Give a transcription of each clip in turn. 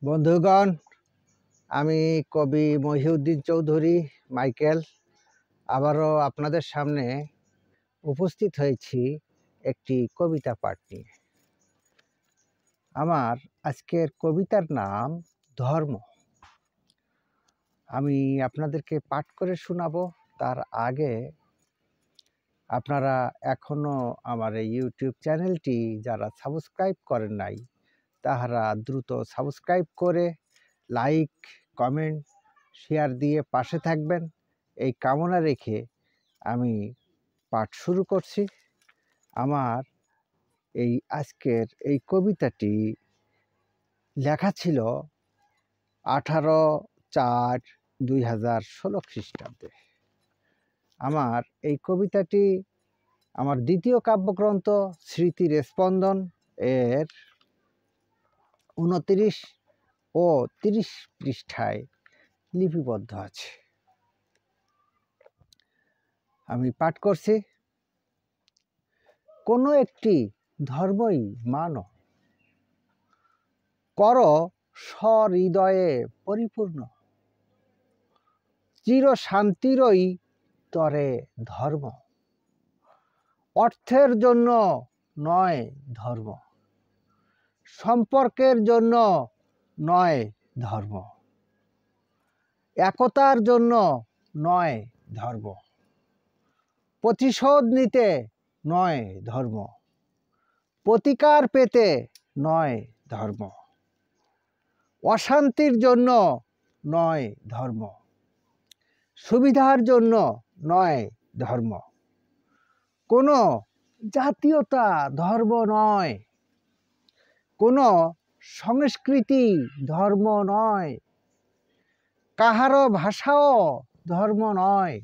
বন্ধুগণ, আমি কবি মহিউদ্দিন চৌধুরী মাইকেল আবারও আপনাদের সামনে উপস্থিত হয়েছি একটি কবিতা পাঠ নিয়ে। আমার আজকের কবিতার নাম ধর্ম। আমি আপনাদেরকে পাঠ করে শোনাবো। তার আগে আপনারা এখনও আমার এই ইউটিউব চ্যানেলটি যারা সাবস্ক্রাইব করেন নাই, তাহারা দ্রুত সাবস্ক্রাইব করে লাইক, কমেন্ট, শেয়ার দিয়ে পাশে থাকবেন, এই কামনা রেখে আমি পাঠ শুরু করছি। আমার এই আজকের এই কবিতাটি লেখা ছিল 18/4/2016 খ্রিস্টাব্দে। আমার এই কবিতাটি আমার দ্বিতীয় কাব্যগ্রন্থ স্মৃতির স্পন্দন এর 29 ও 30 পৃষ্ঠায় লিপিবদ্ধ আছে। আমি পাঠ করছি। কোনো একটি ধর্মই মানো, কর সহৃদয়ে পরিপূর্ণ, চির শান্তিরই তরে ধর্ম। অর্থের জন্য নয় ধর্ম, সম্পর্কের জন্য নয় ধর্ম, একতার জন্য নয় ধর্ম, প্রতিশোধ নিতে নয় ধর্ম, প্রতিকার পেতে নয় ধর্ম, অশান্তির জন্য নয় ধর্ম, সুবিধার জন্য নয় ধর্ম, কোনো জাতীয়তা ধর্ম নয়, কোনো সংস্কৃতি ধর্ম নয়, কাহারও ভাষাও ধর্ম নয়,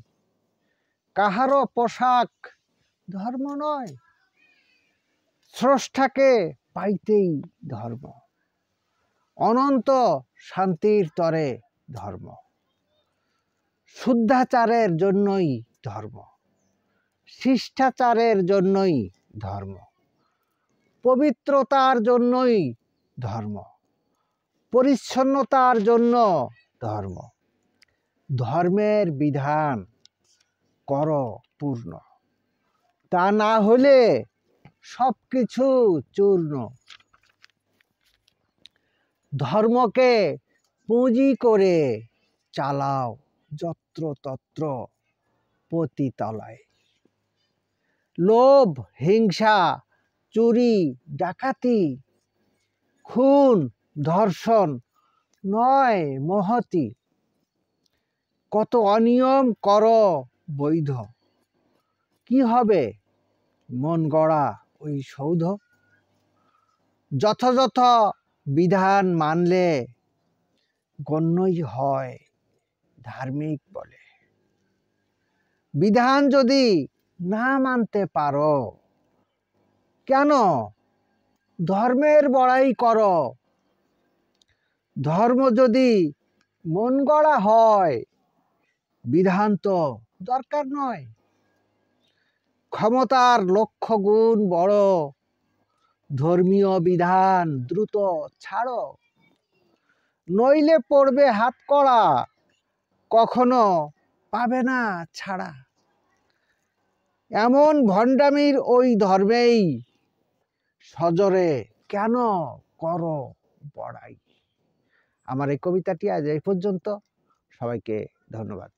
কাহারও পোশাক ধর্ম নয়, স্রষ্টাকে পাইতেই ধর্ম, অনন্ত শান্তির তরে ধর্ম, শুদ্ধাচারের জন্যই ধর্ম, শিষ্টাচারের জন্যই ধর্ম, পবিত্রতার জন্যই ধর্ম, পরিচ্ছন্নতার জন্য ধর্ম, ধর্মের বিধান কর পূর্ণ, তা না হলে সব কিছু চূর্ণ। ধর্মকে পুঁজি করে চালাও যত্র তত্র পতিতালয়। লোভ, হিংসা, চুরি, ডাকাতি, খুন, ধর্ষণ নয় মহতি, কত অনিয়ম কর বৈধ, কি হবে মন গড়া ওই সৌধ। যথাযথ বিধান মানলে গণ্যই হয় ধার্মিক বলে। বিধান যদি না মানতে পারো, কেন ধর্মের বড়াই করো। ধর্ম যদি মন গড়া হয়, বিধান তো দরকার নয়। ক্ষমতার লক্ষ্য গুণ বড়, ধর্মীয় বিধান দ্রুত ছাড়ো, নইলে পড়বে হাত কড়া, কখনো পাবে না ছাড়া। এমন ভণ্ডামির ওই ধর্মেই সজরে কেন করো বড়াই। আমার এই কবিতাটি আজ এই পর্যন্ত। সবাইকে ধন্যবাদ।